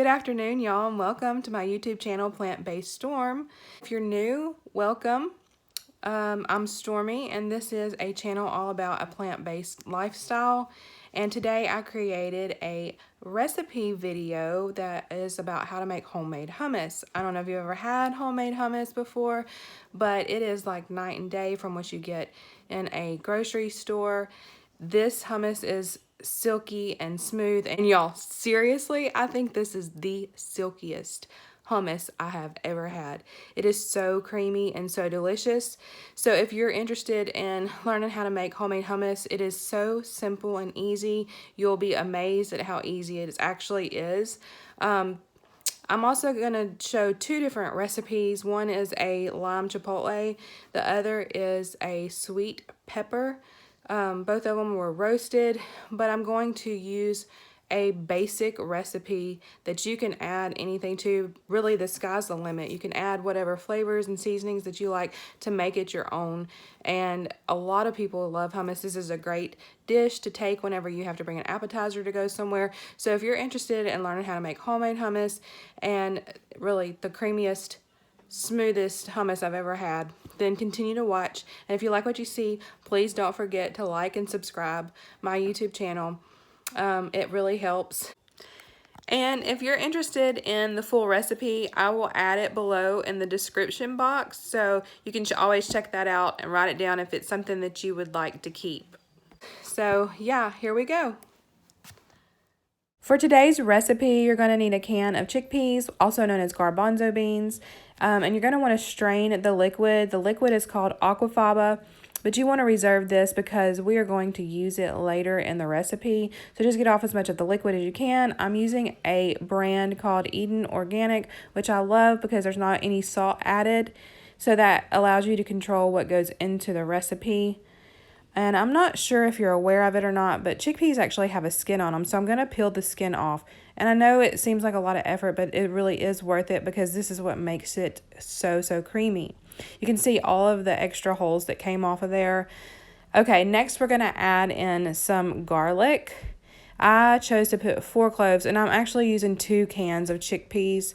Good afternoon, y'all, and welcome to my YouTube channel, Plant-Based Storm. If you're new, welcome. I'm Stormy, and this is a channel all about a plant-based lifestyle. And today I created a recipe video that is about how to make homemade hummus. I don't know if you've ever had homemade hummus before, but it is like night and day from what you get in a grocery store. This hummus is silky and smooth, and y'all, seriously, I think this is the silkiest hummus I have ever had. It is so creamy and so delicious. So if you're interested in learning how to make homemade hummus, it is so simple and easy. You'll be amazed at how easy it actually is. I'm also going to show two different recipes. One is a lime chipotle. The other is a sweet pepper. Both of them were roasted, but I'm going to use a basic recipe that you can add anything to. Really, the sky's the limit. You can add whatever flavors and seasonings that you like to make it your own. And a lot of people love hummus. This is a great dish to take whenever you have to bring an appetizer to go somewhere. So if you're interested in learning how to make homemade hummus and really the creamiest, smoothest hummus I've ever had, then continue to watch. And if you like what you see, please don't forget to like and subscribe my YouTube channel. It really helps. And if you're interested in the full recipe, I will add it below in the description box, so you can always check that out and write it down if it's something that you would like to keep. So yeah, here we go. For today's recipe, you're going to need a can of chickpeas, also known as garbanzo beans, and you're going to want to strain the liquid. The liquid is called aquafaba, but you want to reserve this because we are going to use it later in the recipe. So just get off as much of the liquid as you can. I'm using a brand called Eden Organic, which I love because there's not any salt added, so that allows you to control what goes into the recipe. And I'm not sure if you're aware of it or not, but chickpeas actually have a skin on them, so I'm going to peel the skin off. And I know it seems like a lot of effort, but it really is worth it because this is what makes it so creamy. You can see all of the extra holes that came off of there. Okay, next we're going to add in some garlic. I chose to put 4 cloves, and I'm actually using 2 cans of chickpeas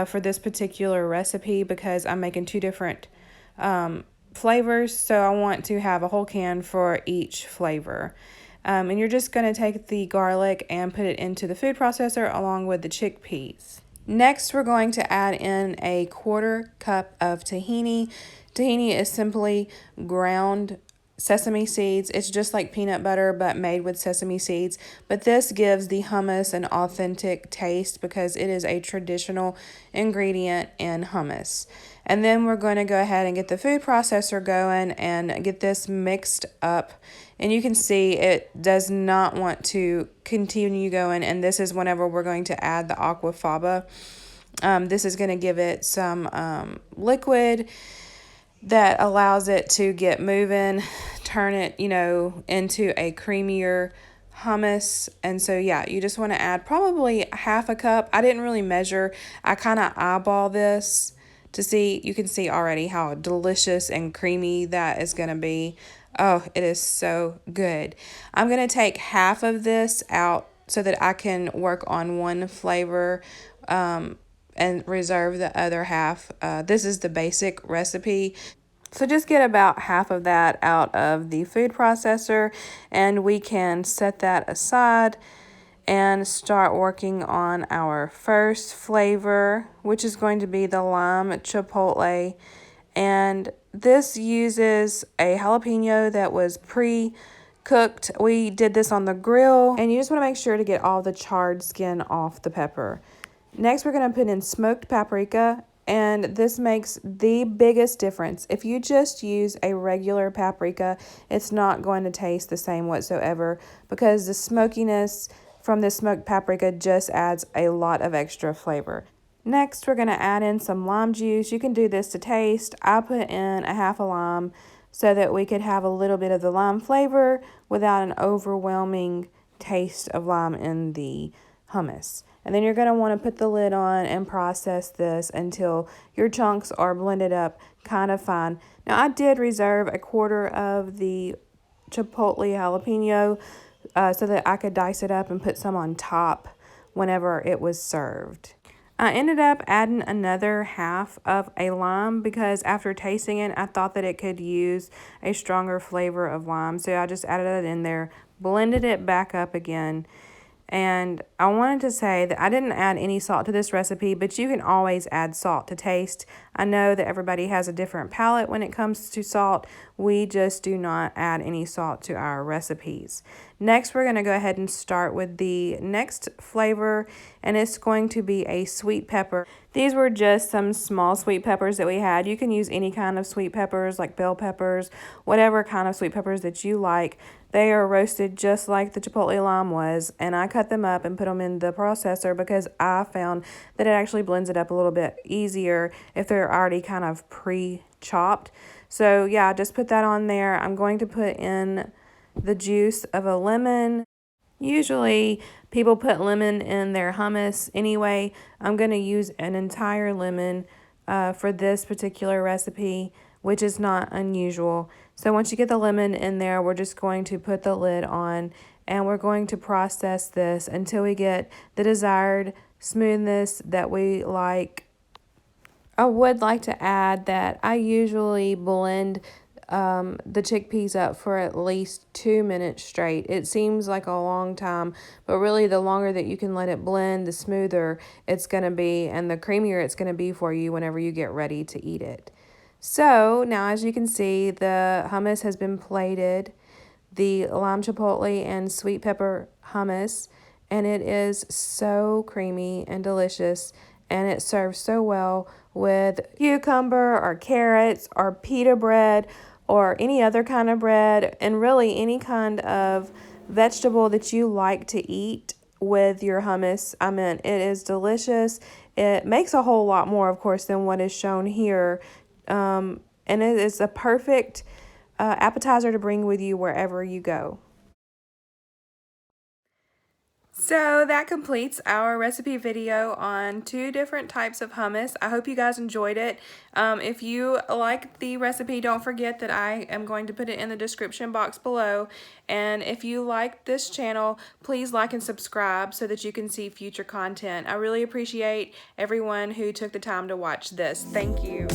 for this particular recipe because I'm making 2 different flavors, so I want to have a whole can for each flavor. And you're just going to take the garlic and put it into the food processor along with the chickpeas. Next, we're going to add in a 1/4 cup of tahini. Tahini is simply ground sesame seeds. It's just like peanut butter but made with sesame seeds, but this gives the hummus an authentic taste because it is a traditional ingredient in hummus. And then we're going to go ahead and get the food processor going and get this mixed up. And you can see it does not want to continue going, and this is whenever we're going to add the aquafaba. This is going to give it some liquid that allows it to get moving, turn it, into a creamier hummus. And so yeah, you just want to add probably 1/2 cup. I didn't really measure. I kind of eyeball this to see. You can see already how delicious and creamy that is going to be. Oh, it is so good. I'm going to take 1/2 of this out so that I can work on one flavor and reserve the other 1/2. This is the basic recipe. So just get about 1/2 of that out of the food processor, and we can set that aside and start working on our first flavor, which is going to be the lime chipotle. And this uses a jalapeno that was pre-cooked. We did this on the grill, and you just want to make sure to get all the charred skin off the pepper. Next, we're going to put in smoked paprika, and this makes the biggest difference. If you just use a regular paprika, it's not going to taste the same whatsoever because the smokiness from the smoked paprika just adds a lot of extra flavor. Next, we're going to add in some lime juice. You can do this to taste. I put in 1/2 lime so that we could have a little bit of the lime flavor without an overwhelming taste of lime in the hummus. And then you're going to want to put the lid on and process this until your chunks are blended up kind of fine. Now, I did reserve 1/4 of the chipotle jalapeno so that I could dice it up and put some on top whenever it was served. I ended up adding another half of a lime because after tasting it, I thought that it could use a stronger flavor of lime. So I just added it in there, blended it back up again. And I wanted to say that I didn't add any salt to this recipe, but you can always add salt to taste. I know that everybody has a different palate when it comes to salt. We just do not add any salt to our recipes. Next, we're going to go ahead and start with the next flavor, and it's going to be a sweet pepper. These were just some small sweet peppers that we had. You can use any kind of sweet peppers, like bell peppers, whatever kind of sweet peppers that you like. They are roasted just like the chipotle lime was, and I cut them up and put them in the processor because I found that it actually blends it up a little bit easier if they're already kind of pre-chopped. So yeah, just put that on there. I'm going to put in the juice of a lemon. Usually people put lemon in their hummus anyway. I'm going to use an entire lemon for this particular recipe, which is not unusual. So once you get the lemon in there, we're just going to put the lid on and we're going to process this until we get the desired smoothness that we like. I would like to add that I usually blend the chickpeas up for at least 2 minutes straight. It seems like a long time, but really the longer that you can let it blend, the smoother it's going to be and the creamier it's going to be for you whenever you get ready to eat it. So now, as you can see, the hummus has been plated, the lime chipotle and sweet pepper hummus, and it is so creamy and delicious, and it serves so well with cucumber or carrots or pita bread or any other kind of bread, and really any kind of vegetable that you like to eat with your hummus. I mean, it is delicious. It makes a whole lot more, of course, than what is shown here. And it is a perfect appetizer to bring with you wherever you go. So that completes our recipe video on 2 different types of hummus. I hope you guys enjoyed it. If you like the recipe, don't forget that I am going to put it in the description box below. And if you like this channel, please like and subscribe so that you can see future content. I really appreciate everyone who took the time to watch this. Thank you.